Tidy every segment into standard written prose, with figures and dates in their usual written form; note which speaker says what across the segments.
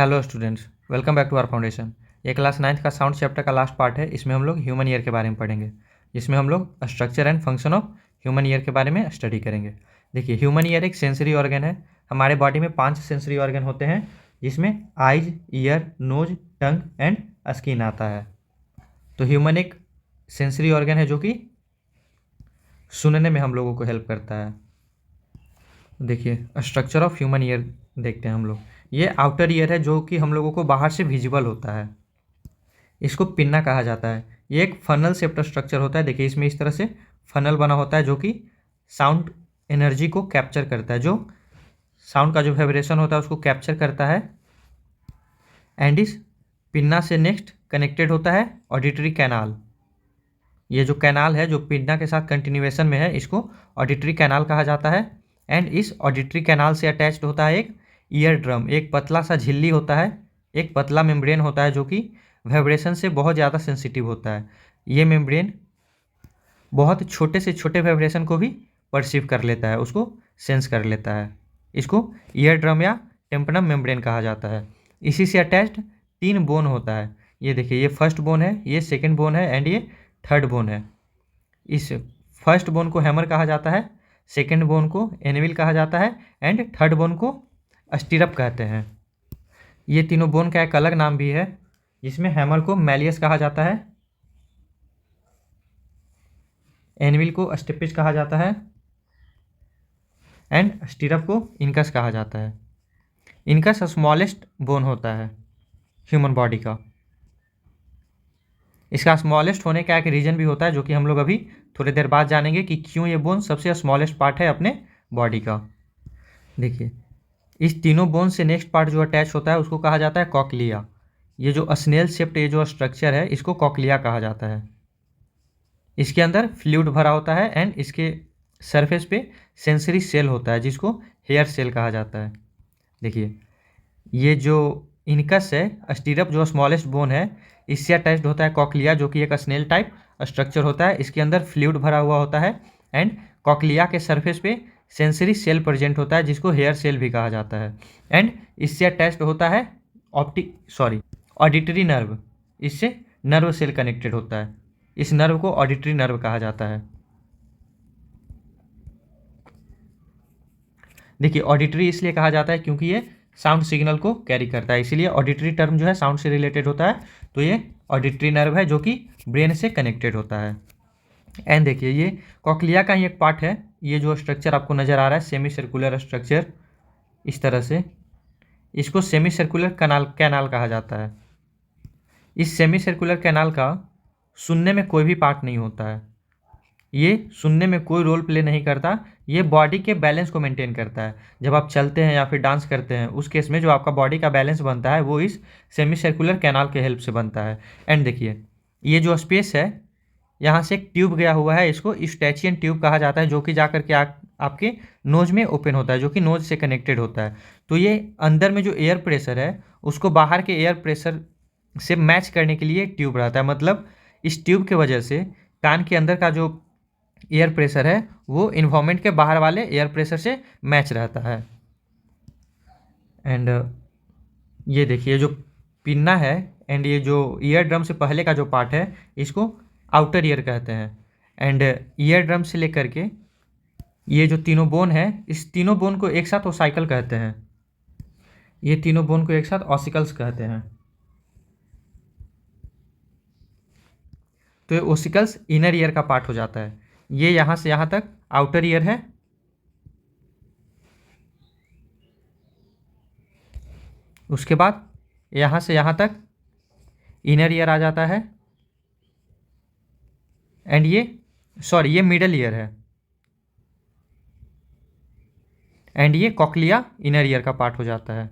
Speaker 1: Hello students, welcome back to our foundation. ये class 9th का sound chapter का last part है। इसमें हम लोग ह्यूमन ईयर के बारे में पढ़ेंगे, जिसमें हम लोग structure and function of human ear के बारे में स्टडी करेंगे। देखिए, ह्यूमन ईयर एक सेंसरी ऑर्गन है। हमारे बॉडी में 5 सेंसरी ऑर्गन होते हैं, जिसमें eyes, ear, nose, tongue and skin आता है। तो ह्यूमन एक सेंसरी ऑर्गन है जो कि सुनने में हम लोगों को हेल्प करता है। देखिए, स्ट्रक्चर ऑफ ह्यूमन ईयर देखते हैं हम लोग। ये आउटर ईयर है जो कि हम लोगों को बाहर से विजिबल होता है। इसको पिन्ना कहा जाता है। ये एक फनल शेप्ड स्ट्रक्चर होता है। देखिए, इसमें इस तरह से फनल बना होता है जो कि साउंड एनर्जी को कैप्चर करता है, जो साउंड का जो वाइब्रेशन होता है उसको कैप्चर करता है। एंड इस पिन्ना से नेक्स्ट कनेक्टेड होता है ऑडिटरी कैनाल। ये जो कैनाल है जो पिन्ना के साथ कंटिन्यूएशन में है, इसको ऑडिटरी कैनाल कहा जाता है। एंड इस ऑडिटरी कैनाल से अटैच्ड होता है एक ईयर ड्रम। एक पतला सा झिल्ली होता है, एक पतला मेम्ब्रेन होता है जो कि वाइब्रेशन से बहुत ज़्यादा सेंसिटिव होता है। ये मेम्ब्रेन बहुत छोटे से छोटे वाइब्रेशन को भी परसीव कर लेता है, उसको सेंस कर लेता है। इसको ईयर ड्रम या टेम्पनम मेम्ब्रेन कहा जाता है। इसी से अटैच्ड 3 बोन होता है। ये देखिए, ये फर्स्ट बोन है, ये सेकेंड बोन है एंड ये थर्ड बोन है। इस फर्स्ट बोन को हैमर कहा जाता है, सेकेंड बोन को एनविल कहा जाता है एंड थर्ड बोन को स्टीरअप कहते हैं। ये तीनों बोन का एक अलग नाम भी है, जिसमें हैमर को मैलियस कहा जाता है, एनविल को स्टेपिस कहा जाता है एंड स्टीरअप को इनकस कहा जाता है। इनकस स्मॉलेस्ट बोन होता है ह्यूमन बॉडी का। इसका स्मॉलेस्ट होने का एक रीज़न भी होता है, जो कि हम लोग अभी थोड़ी देर बाद जानेंगे कि क्यों ये बोन सबसे स्मॉलेस्ट पार्ट है अपने बॉडी का। देखिए, इस तीनों बोन से नेक्स्ट पार्ट जो अटैच होता है उसको कहा जाता है कॉकलिया। ये जो स्नेल शेप्ड ये जो स्ट्रक्चर है, इसको कॉकलिया कहा जाता है। इसके अंदर फ्लूइड भरा होता है एंड इसके सरफेस पे सेंसरी सेल होता है, जिसको हेयर सेल कहा जाता है। देखिए, ये जो इनकस है, स्टीरअप जो स्मॉलेस्ट बोन है, इससे अटैच्ड होता है कॉकलिया, जो कि एक स्नेल टाइप स्ट्रक्चर होता है। इसके अंदर फ्लूइड भरा हुआ होता है एंड कॉकलिया के सरफेस पे सेंसरी सेल प्रेजेंट होता है, जिसको हेयर सेल भी कहा जाता है। एंड इससे अटैच्ड होता है ऑडिटरी नर्व। इससे नर्व सेल कनेक्टेड होता है। इस नर्व को ऑडिटरी नर्व कहा जाता है। देखिए, ऑडिटरी इसलिए कहा जाता है क्योंकि ये साउंड सिग्नल को कैरी करता है, इसीलिए ऑडिटरी टर्म जो है साउंड से रिलेटेड होता है। तो ये ऑडिटरी नर्व है जो कि ब्रेन से कनेक्टेड होता है। एंड देखिए, ये कॉकलिया का ही एक पार्ट है। ये जो स्ट्रक्चर आपको नज़र आ रहा है, सेमी सर्कुलर स्ट्रक्चर, इस तरह से, इसको सेमी सर्कुलर कैनाल कहा जाता है। इस सेमी सर्कुलर कैनाल का सुनने में कोई भी पार्ट नहीं होता है। ये सुनने में कोई रोल प्ले नहीं करता। ये बॉडी के बैलेंस को मेंटेन करता है। जब आप चलते हैं या फिर डांस करते हैं, उस केस में जो आपका बॉडी का बैलेंस बनता है वो इस सेमी सर्कुलर कैनाल के हेल्प से बनता है। एंड देखिए, ये जो स्पेस है, यहाँ से एक ट्यूब गया हुआ है, इसको यूस्टैचियन ट्यूब कहा जाता है, जो कि जाकर के आपके नोज में ओपन होता है, जो कि नोज से कनेक्टेड होता है। तो ये अंदर में जो एयर प्रेशर है उसको बाहर के एयर प्रेशर से मैच करने के लिए ट्यूब रहता है। मतलब इस ट्यूब के वजह से कान के अंदर का जो एयर प्रेशर है वो इन्वायरमेंट के बाहर वाले एयर प्रेशर से मैच रहता है। एंड ये देखिए, जो पिन्ना है एंड ये जो ईयर ड्रम से पहले का जो पार्ट है, इसको आउटर ईयर कहते हैं। एंड ईयर ड्रम से लेकर के ये जो तीनों बोन है, इस तीनों बोन को एक साथ ओसाइकल कहते हैं। ये तीनों बोन को एक साथ ऑसिकल्स कहते हैं। तो ये ओसिकल्स इनर ईयर का पार्ट हो जाता है। ये यहाँ से यहाँ तक आउटर ईयर है। उसके बाद यहाँ से यहाँ तक इनर ईयर आ जाता है। एंड ये मिडल ईयर है। एंड ये कॉकलिया इनर ईयर का पार्ट हो जाता है।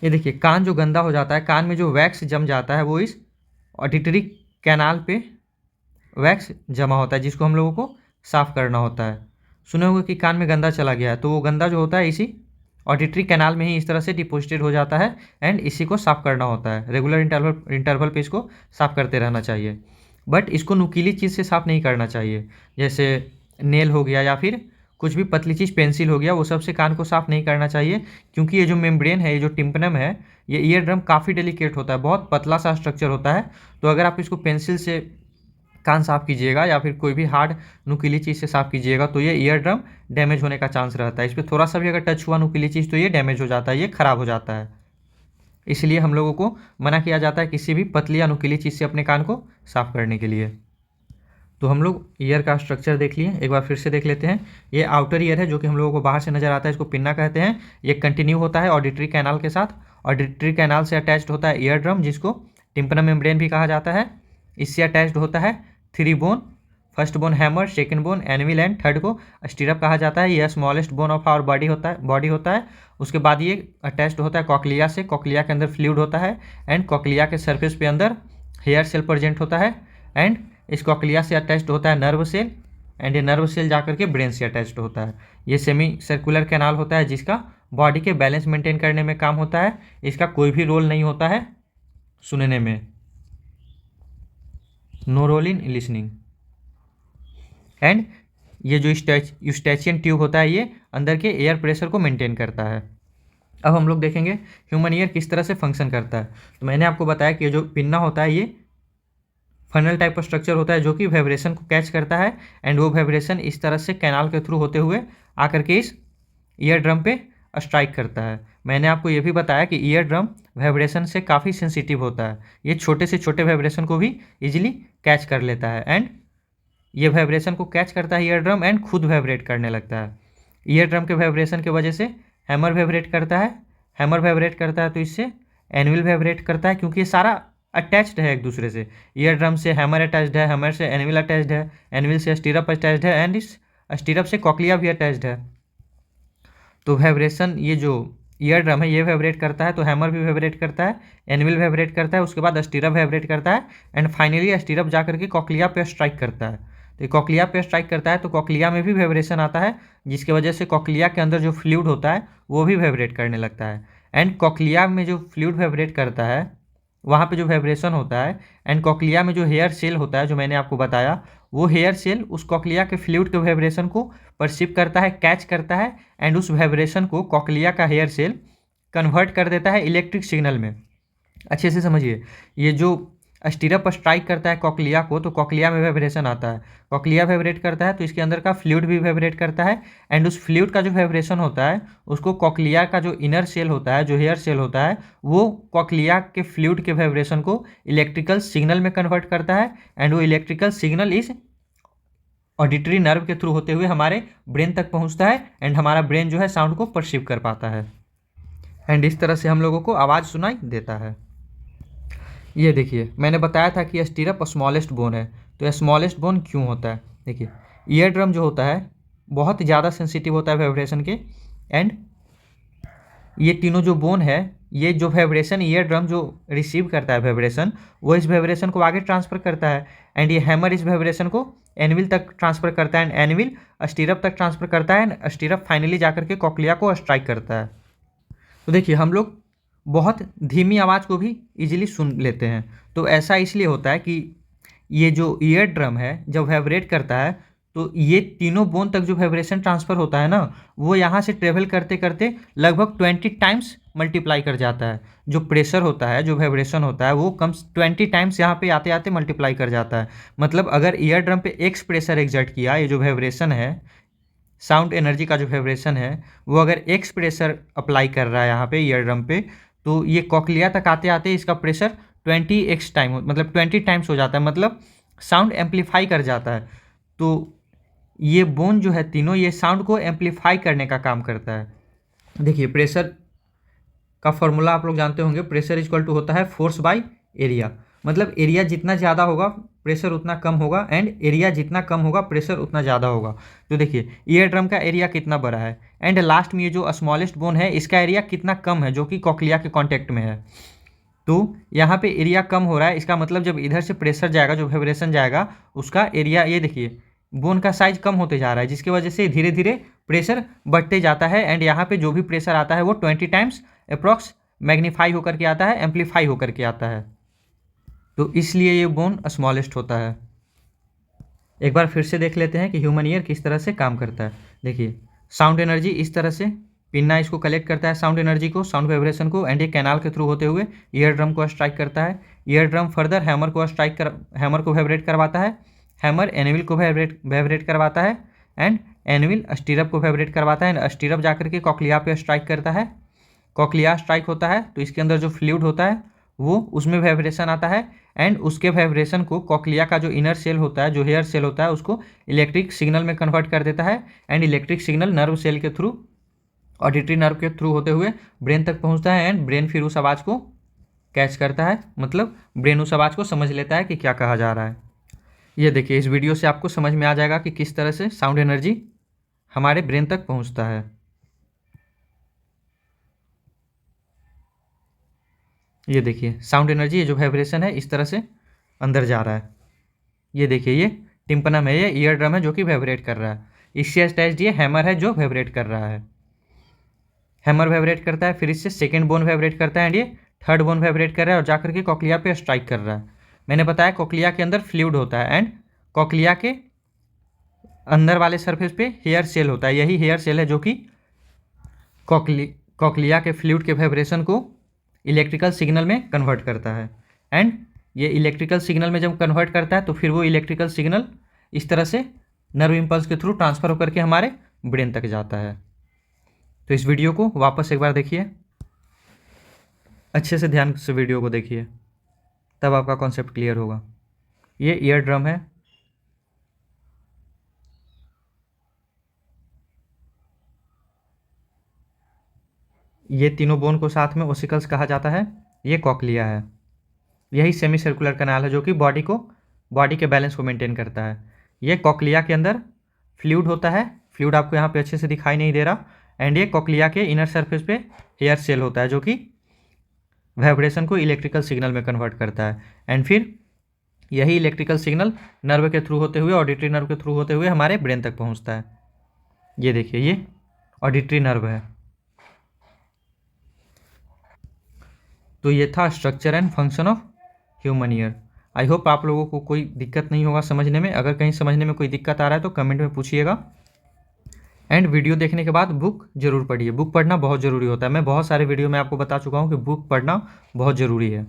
Speaker 1: ये देखिए, कान जो गंदा हो जाता है, कान में जो वैक्स जम जाता है, वो इस ऑडिटरी कैनाल पे वैक्स जमा होता है, जिसको हम लोगों को साफ़ करना होता है। सुने होंगे कि कान में गंदा चला गया है, तो वो गंदा जो होता है इसी ऑडिटरी कैनाल में ही इस तरह से डिपोजिटेड हो जाता है एंड इसी को साफ़ करना होता है। रेगुलर इंटरवल पे इसको साफ़ करते रहना चाहिए। बट इसको नुकीली चीज़ से साफ़ नहीं करना चाहिए, जैसे नेल हो गया या फिर कुछ भी पतली चीज़, पेंसिल हो गया, वो सबसे कान को साफ़ नहीं करना चाहिए, क्योंकि ये जो मेम्ब्रेन है, ये जो टिम्पनम है, ये ईयर ड्रम काफ़ी डेलिकेट होता है, बहुत पतला सा स्ट्रक्चर होता है। तो अगर आप इसको पेंसिल से कान साफ़ कीजिएगा या फिर कोई भी हार्ड नुकीली चीज़ से साफ़ कीजिएगा तो ये ईयर ड्रम डैमेज होने का चांस रहता है। इस पर थोड़ा सा भी अगर टच हुआ नुकीली चीज़ तो ये डैमेज हो जाता है, ये ख़राब हो जाता है। इसलिए हम लोगों को मना किया जाता है किसी भी पतली या नुकीली चीज़ से अपने कान को साफ़ करने के लिए। तो हम लोग ईयर का स्ट्रक्चर देख लिए, एक बार फिर से देख लेते हैं। ये आउटर ईयर है जो कि हम लोगों को बाहर से नज़र आता है, इसको पिन्ना कहते हैं। ये कंटिन्यू होता है ऑडिटरी कैनाल के साथ। ऑडिटरी कैनाल से अटैच्ड होता है ईयर ड्रम, जिसको टिम्पनम मेम्ब्रेन भी कहा जाता है। इससे अटैच्ड होता है 3 bone, first bone hammer, second bone anvil and third को स्टीरप कहा जाता है। यह smallest bone of our body होता है। उसके बाद ये अटैच्ड होता है कॉकलिया से। कॉकलिया के अंदर फ्लूइड होता है एंड कॉकलिया के सरफेस पे अंदर हेयर सेल प्रेजेंट होता है एंड इस कॉकलिया से अटैच्ड होता है नर्व सेल एंड ये नर्व सेल जाकर के ब्रेन से अटैच्ड होता है। ये सेमी सर्कुलर कैनाल होता है जिसका बॉडी के बैलेंस मेंटेन करने में काम होता है। इसका कोई भी रोल नहीं होता है सुनने में, no role in listening. And ये जो यूस्टेचियन ट्यूब होता है ये अंदर के एयर प्रेशर को मेंटेन करता है। अब हम लोग देखेंगे ह्यूमन ईयर किस तरह से फंक्शन करता है। तो मैंने आपको बताया कि ये जो पिन्ना होता है ये फनल टाइप का स्ट्रक्चर होता है जो कि वाइब्रेशन को कैच करता है एंड वो वाइब्रेशन इस तरह से कैनाल के थ्रू होते हुए आकर के इस ईयर ड्रम पे स्ट्राइक करता है। मैंने आपको ये भी बताया कि ईयर ड्रम वाइब्रेशन से काफ़ी सेंसिटिव होता है, ये छोटे से छोटे वाइब्रेशन को भी इजीली कैच कर लेता है एंड ये वाइब्रेशन को कैच करता है ईयर ड्रम एंड खुद वाइब्रेट करने लगता है। ईयर ड्रम के वाइब्रेशन की वजह से हैमर वाइब्रेट करता है। हैमर वाइब्रेट करता है तो इससे एनविल वाइब्रेट करता है, क्योंकि ये सारा अटैच्ड है एक दूसरे से। ईयर ड्रम से हैमर अटैच्ड है, हैमर से एनविल अटैच्ड है, एनविल से स्टीरप अटैच्ड है एंड इस स्टीरप से कॉकलिया भी अटैच्ड है। तो वाइब्रेशन ये जो ईयर ड्रम है ये वाइब्रेट करता है तो हैमर भी वाइब्रेट करता है, एनविल वाइब्रेट करता है, उसके बाद स्टीरप वाइब्रेट करता है एंड फाइनली स्टीरप जा करके कॉकलिया पे स्ट्राइक करता है। तो कॉकलिया पे स्ट्राइक करता है तो कॉकलिया में भी वाइब्रेशन आता है, जिसकी वजह से कॉकलिया के अंदर जो फ्लूइड होता है वो भी वाइब्रेट करने लगता है एंड कॉकलिया में जो फ्लूइड वाइब्रेट करता है वहाँ पे जो वाइब्रेशन होता है एंड कॉकलिया में जो हेयर सेल होता है जो मैंने आपको बताया, वो हेयर सेल उस कॉकलिया के फ्लूइड के वाइब्रेशन को परसीव करता है, कैच करता है एंड उस वाइब्रेशन को कॉकलिया का हेयर सेल कन्वर्ट कर देता है इलेक्ट्रिक सिग्नल में। अच्छे से समझिए, ये जो स्टीरप स्ट्राइक करता है कॉकलिया को तो कॉकलिया में वाइब्रेशन आता है, कॉकलिया वाइब्रेट करता है तो इसके अंदर का फ्लूइड भी वाइब्रेट करता है एंड उस फ्लूइड का जो वाइब्रेशन होता है उसको कॉकलिया का जो इनर सेल होता है, जो हेयर सेल होता है, वो कॉकलिया के फ्लूइड के वाइब्रेशन को इलेक्ट्रिकल सिग्नल में कन्वर्ट करता है एंड वो इलेक्ट्रिकल सिग्नल इस ऑडिटरी नर्व के थ्रू होते हुए हमारे ब्रेन तक पहुंचता है एंड हमारा ब्रेन जो है साउंड को परसीव कर पाता है एंड इस तरह से हम लोगों को आवाज़ सुनाई देता है। ये देखिए मैंने बताया था कि स्टीरप स्मॉलेस्ट बोन है, तो यह स्मॉलेस्ट बोन क्यों होता है? देखिए ईयर ड्रम जो होता है बहुत ज़्यादा सेंसिटिव होता है वाइब्रेशन के एंड ये तीनों जो बोन है, ये जो वाइब्रेशन ईयर ड्रम जो रिसीव करता है वाइब्रेशन, वो इस वाइब्रेशन को आगे ट्रांसफ़र करता है एंड ये हैमर इस वाइब्रेशन को एनविल तक ट्रांसफ़र करता है एंड एनविल स्टीरप तक ट्रांसफ़र करता है एंड स्टीरप फाइनली जाकर के कॉकलिया को स्ट्राइक करता है। तो देखिए हम लोग बहुत धीमी आवाज़ को भी इजीली सुन लेते हैं, तो ऐसा इसलिए होता है कि ये जो ईयर ड्रम है जब वाइब्रेट करता है तो ये तीनों बोन तक जो वाइब्रेशन ट्रांसफ़र होता है ना, वो यहाँ से ट्रेवल करते करते लगभग 20 टाइम्स मल्टीप्लाई कर जाता है। जो प्रेशर होता है, जो वाइब्रेशन होता है, वो कम 20 टाइम्स यहाँ पे आते आते मल्टीप्लाई कर जाता है। मतलब अगर ईयर ड्रम पे एक्स प्रेशर एग्जर्ट किया, ये जो वाइब्रेशन है, साउंड एनर्जी का जो वाइब्रेशन है, वो अगर एक्स प्रेशर अप्लाई कर रहा है यहाँ पे ईयर ड्रम पे, तो ये कॉकलिया तक आते आते इसका प्रेशर 20x टाइम मतलब 20 टाइम्स हो जाता है, मतलब साउंड एम्पलीफाई कर जाता है। तो ये बोन जो है तीनों, ये साउंड को एम्पलीफाई करने का काम करता है। देखिए प्रेशर का फॉर्मूला आप लोग जानते होंगे, प्रेशर इक्वल टू होता है फोर्स बाय एरिया। मतलब एरिया जितना ज़्यादा होगा प्रेशर उतना कम होगा एंड एरिया जितना कम होगा प्रेशर उतना ज़्यादा होगा। तो देखिए ईयर ड्रम का एरिया कितना बड़ा है एंड लास्ट में ये जो स्मॉलेस्ट बोन है इसका एरिया कितना कम है जो कि कॉकलिया के कांटेक्ट में है। तो यहाँ पे एरिया कम हो रहा है, इसका मतलब जब इधर से प्रेशर जाएगा, जो वाइब्रेशन जाएगा, उसका एरिया, ये देखिए बोन का साइज कम होते जा रहा है, जिसकी वजह से धीरे धीरे प्रेशर बढ़ते जाता है एंड यहाँ पे जो भी प्रेशर आता है वो 20 टाइम्स अप्रॉक्स मैग्नीफाई होकर के आता है, एम्पलीफाई होकर के आता है। तो इसलिए ये बोन स्मॉलेस्ट होता है। एक बार फिर से देख लेते हैं कि ह्यूमन ईयर किस तरह से काम करता है। देखिए, साउंड एनर्जी इस तरह से पिन्ना इसको कलेक्ट करता है, साउंड एनर्जी को, साउंड वाइब्रेशन को, एंड ये कैनाल के थ्रू होते हुए ईयर ड्रम को स्ट्राइक करता है। ईयर ड्रम फर्दर हैमर को वाइब्रेट करवाता है, हैमर एनविल को वाइब्रेट करवाता है, एंड एनविल स्टीरअप को वाइब्रेट करवाता है, एंड स्टीरअप जाकर के कॉकलिया पे स्ट्राइक करता है। कॉकलिया स्ट्राइक होता है तो इसके अंदर जो फ्लूइड होता है वो उसमें वाइब्रेशन आता है, एंड उसके वाइब्रेशन को कॉकलिया का जो इनर सेल होता है, जो हेयर सेल होता है, उसको इलेक्ट्रिक सिग्नल में कन्वर्ट कर देता है, and electric signal nerve cell के थ्रू, ऑडिटरी नर्व के थ्रू होते हुए ब्रेन तक पहुंचता है, एंड ब्रेन फिर उस आवाज़ को कैच करता है, मतलब ब्रेन उस आवाज़ को समझ लेता है कि क्या कहा जा रहा है। ये देखिए, इस वीडियो से आपको समझ में आ जाएगा कि किस तरह से साउंड एनर्जी हमारे ब्रेन तक पहुंचता है। ये देखिए, साउंड एनर्जी, ये जो वाइब्रेशन है इस तरह से अंदर जा रहा है। ये देखिए, ये टिम्पनम है, ये ईयर ड्रम है जो कि वाइब्रेट कर रहा है। इससे अटैच्ड ये हैमर है जो वाइब्रेट कर रहा है। हैमर वाइब्रेट करता है, फिर इससे सेकेंड बोन वाइब्रेट करता है, एंड ये थर्ड बोन वाइब्रेट कर रहा है और जाकर के कॉकलिया पे स्ट्राइक कर रहा है। मैंने बताया कॉकलिया के अंदर फ्लूइड होता है, एंड कॉकलिया के अंदर वाले सरफेस पे हेयर सेल होता है। यही हेयर सेल है जो कि कॉकलिया के फ्लूइड के वाइब्रेशन को इलेक्ट्रिकल सिग्नल में कन्वर्ट करता है, एंड ये इलेक्ट्रिकल सिग्नल में जब कन्वर्ट करता है तो फिर वो इलेक्ट्रिकल सिग्नल इस तरह से नर्व इम्पल्स के थ्रू ट्रांसफ़र होकर के हमारे ब्रेन तक जाता है। तो इस वीडियो को वापस एक बार देखिए, अच्छे से ध्यान से वीडियो को देखिए, तब आपका कॉन्सेप्ट क्लियर होगा। ये ईयर ड्रम है, ये तीनों बोन को साथ में ओसिकल्स कहा जाता है। ये कॉकलिया है, यही सेमी सर्कुलर कैनाल है जो कि बॉडी के बैलेंस को मेंटेन करता है। ये कॉकलिया के अंदर फ्लूइड होता है, फ्लूइड आपको यहाँ पे अच्छे से दिखाई नहीं दे रहा, एंड ये कॉकलिया के इनर सरफेस पे हेयर सेल होता है जो कि वाइब्रेशन को इलेक्ट्रिकल सिग्नल में कन्वर्ट करता है, एंड फिर यही इलेक्ट्रिकल सिग्नल नर्व के थ्रू होते हुए, ऑडिटरी नर्व के थ्रू होते हुए हमारे ब्रेन तक पहुँचता है। ये देखिए, ये ऑडिटरी नर्व है। तो ये था structure and function of human ear. I hope आप लोगों को कोई दिक्कत नहीं होगा समझने में। अगर कहीं समझने में कोई दिक्कत आ रहा है तो कमेंट में पूछिएगा, एंड वीडियो देखने के बाद बुक जरूर पढ़िए। बुक पढ़ना बहुत ज़रूरी होता है। मैं बहुत सारे वीडियो में आपको बता चुका हूँ कि बुक पढ़ना बहुत ज़रूरी है।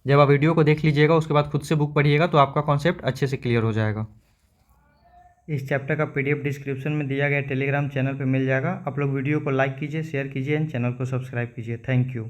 Speaker 1: जब आप वीडियो को देख लीजिएगा उसके बाद खुद से बुक पढ़िएगा तो आपका कॉन्सेप्ट अच्छे से क्लियर हो जाएगा। इस चैप्टर का PDF डिस्क्रिप्शन में दिया गया टेलीग्राम चैनल पर मिल जाएगा। आप लोग वीडियो को लाइक कीजिए, शेयर कीजिए, एंड चैनल को सब्सक्राइब कीजिए। Thank you.